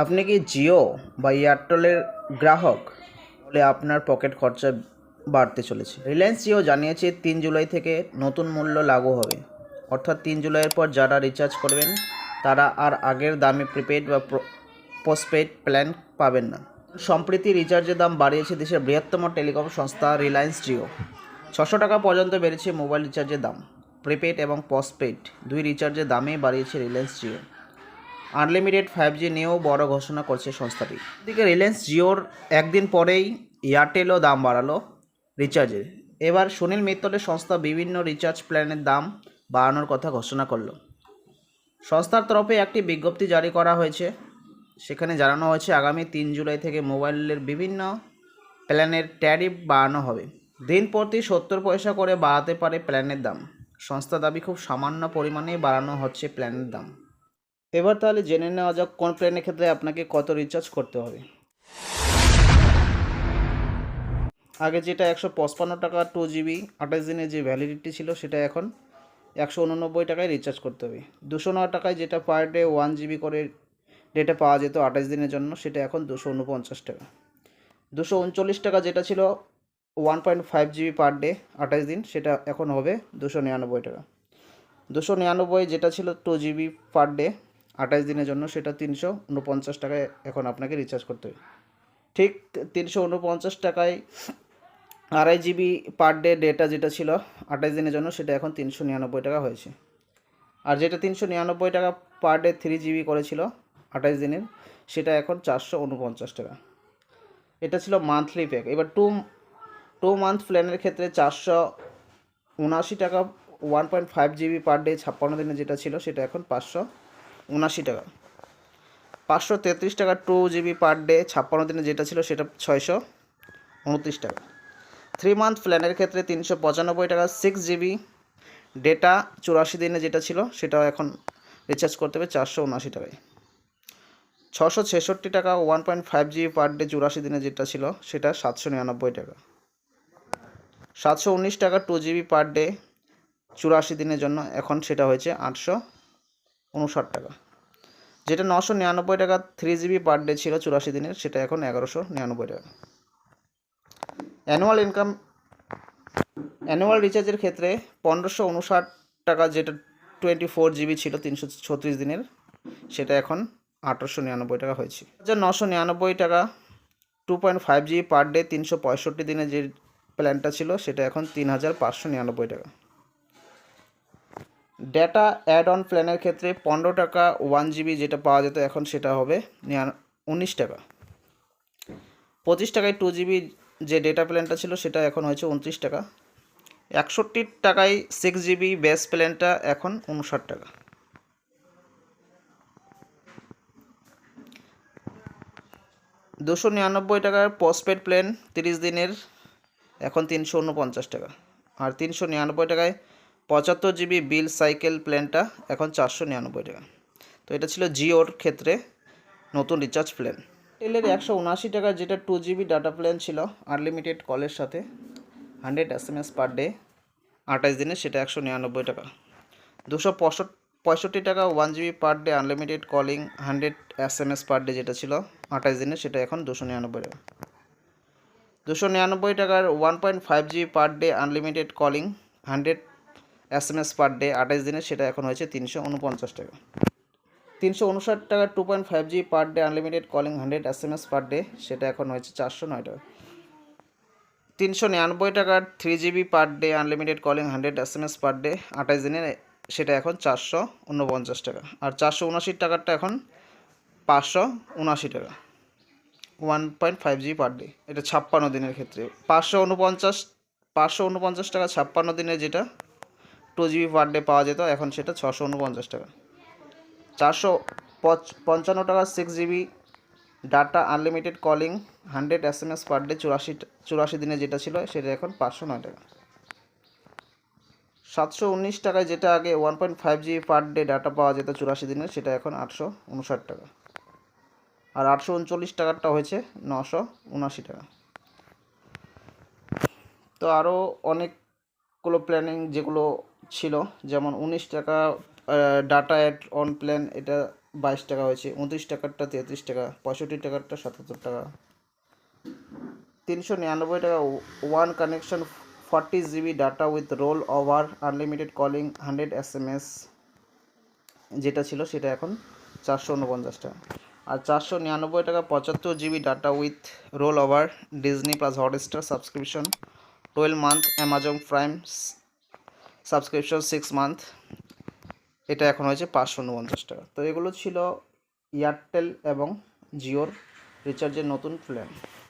আপনি কি জিও বা এয়ারটেলের গ্রাহক হলে আপনার পকেট খরচা বাড়তে চলেছে। রিলায়েন্স জিও জানিয়েছে 3 জুলাই থেকে নতুন মূল্য লাগু হবে, অর্থাৎ 3 জুলাইয়ের পর যারা রিচার্জ করবেন তারা আর আগের দামে প্রিপেড বা পোস্টপেড প্ল্যান পাবেন না। সম্প্রতি রিচার্জের দাম বাড়িয়েছে দেশের বৃহত্তম টেলিকম সংস্থা রিলায়েন্স জিও। 600 টাকা পর্যন্ত বেড়েছে মোবাইল রিচার্জের দাম। প্রিপেড এবং পোস্টপেড দুই রিচার্জের দামে বাড়িয়েছে রিলায়েন্স জিও। আনলিমিটেড 5G নিয়েও বড় ঘোষণা করছে সংস্থাটি। এদিকে রিলায়েন্স জিওর একদিন পরেই এয়ারটেলও দাম বাড়ালো রিচার্জের। এবার সুনীল মিত্তলের সংস্থা বিভিন্ন রিচার্জ প্ল্যানের দাম বাড়ানোর কথা ঘোষণা করলো। সংস্থার তরফে একটি বিজ্ঞপ্তি জারি করা হয়েছে, সেখানে জানানো হয়েছে আগামী 3 জুলাই থেকে মোবাইলের বিভিন্ন প্ল্যানের ট্যারিফ বাড়ানো হবে। দিন প্রতি 70 পয়সা করে বাড়াতে পারে প্ল্যানের দাম। সংস্থা দাবি খুব সামান্য পরিমাণেই বাড়ানো হচ্ছে প্ল্যানের দাম। এবার তাহলে জেনে নেওয়া যাক কোন প্ল্যানের ক্ষেত্রে আপনাকে কত রিচার্জ করতে হবে। আগে যেটা 155 টাকা 2GB 28 দিনের যে ভ্যালিডিটি ছিল, সেটা এখন 189 টাকায় রিচার্জ করতে হবে। 209 টাকায় যেটা পার ডে 1GB করে ডেটা পাওয়া যেত 28 দিনের জন্য, সেটা এখন 249 টাকা। 239 টাকা যেটা ছিল 1.5GB পার ডে 28 দিন, সেটা এখন হবে 299 টাকা। 299 যেটা ছিল 2GB পার ডে 28 দিনের জন্য, সেটা 349 টাকায় এখন আপনাকে রিচার্জ করতে হবে। ঠিক 349 টাকায় 2.5GB পার ডে ডেটা যেটা ছিল 28 দিনের জন্য, সেটা এখন 399 টাকা হয়েছে। আর যেটা 399 টাকা পার ডে 3GB করেছিল 28 দিনের, সেটা এখন 449 টাকা। এটা ছিল মান্থলি প্যাক। এবার টু মান্থ প্ল্যানের ক্ষেত্রে 479 টাকা 1.5GB পার ডে 56 দিনে যেটা ছিল, সেটা এখন 579 টাকা। 533 টাকা 2GB পার ডে 56 দিনে যেটা ছিল, সেটা 629 টাকা। 3 মান্থ প্ল্যানের ক্ষেত্রে 395 টাকা 6GB ডেটা 84 দিনে যেটা ছিল, সেটাও এখন রিচার্জ করতে হবে 479 টাকায়। 666 টাকা 1.5GB পার ডে 84 দিনে যেটা ছিল, সেটা 799 টাকা। 719 টাকা 2GB পার ডে 84 দিনের জন্য, এখন সেটা হয়েছে 859 টাকা। যেটা 999 টাকা 3GB পার ডে ছিল 84 দিনের, সেটা এখন 1199 টাকা। অ্যানুয়াল রিচার্জের ক্ষেত্রে 1559 টাকা যেটা 24GB ছিল 336 দিনের, সেটা এখন 1899 টাকা হয়েছে। 999 টাকা 2.5GB পার ডে 365 দিনের যে প্ল্যানটা ছিল, সেটা এখন 3599 টাকা। ডেটা অ্যাড অন প্ল্যানের ক্ষেত্রে 15 টাকা 1GB যেটা পাওয়া যেত, এখন সেটা হবে 19 টাকা। 25 টাকায় 2GB যে ডেটা প্ল্যানটা ছিল, সেটা এখন হয়েছে 29 টাকা। 61 টাকায় 6GB বেস প্ল্যানটা এখন 59 টাকা। 299 টাকার পোস্টপেড প্ল্যান 30 দিনের, এখন 349 টাকা। আর 399 টাকায় 75GB বিল সাইকেল প্ল্যানটা এখন 499 টাকা। তো এটা ছিল জিওর ক্ষেত্রে নতুন রিচার্জ প্ল্যান। এয়ারটেলের 179 টাকা যেটা 2GB ডাটা প্ল্যান ছিল আনলিমিটেড কলের সাথে 100 SMS পার ডে 28 দিনে, সেটা 199 টাকা। 265 টাকা 1GB per day unlimited calling 100 SMS per day যেটা ছিল 28 দিনে, সেটা এখন 299 টাকা। 299 টাকার 1.5GB per day unlimited calling 100 SMS per day 28 দিনে, সেটা এখন হয়েছে 349 টাকা। 359 টাকা 2.5GB per day unlimited calling 100 SMS per day, সেটা এখন হয়েছে 409 টাকা। 399 টাকার 3GB per day unlimited calling 100 SMS per day 28 দিনে, সেটা এখন 449 টাকা। আর 479 টাকারটা এখন 579 টাকা 1.5GB পার ডে, এটা 56 দিনের ক্ষেত্রে। 549 টাকা 56 দিনের যেটা 2GB পার ডে পাওয়া যেত, এখন সেটা 649 টাকা। 455 টাকা 6GB data unlimited calling 100 SMS per day 84 দিনে যেটা ছিল, সেটা এখন 509 টাকা। 719 টাকায় যেটা আগে 1.5GB পার ডে ডাটা পাওয়া যেত 84 দিনের, সেটা এখন 859 টাকা। আর 839 টাকারটা হয়েছে 979 টাকা। তো আরও অনেকগুলো প্ল্যানিং যেগুলো ছিল, যেমন 19 টাকা ডাটা অ্যাড অন প্ল্যান, এটা 22 টাকা হয়েছে, 29 টাকারটা 33 টাকা, 65 টাকারটা 77 টাকা, 399 টাকা one connection 40 GB data with role over unlimited calling 100 SMS যেটা ছিল সেটা এখন 449 টাকা। আর 499 টাকা 75 GB data with role over Disney plus Hotstar subscription 12 month Amazon prime subscription 6 month, এটা এখন হয়েছে 549 টাকা। তো এগুলো ছিল এয়ারটেল এবং জিওর রিচার্জের নতুন প্ল্যান।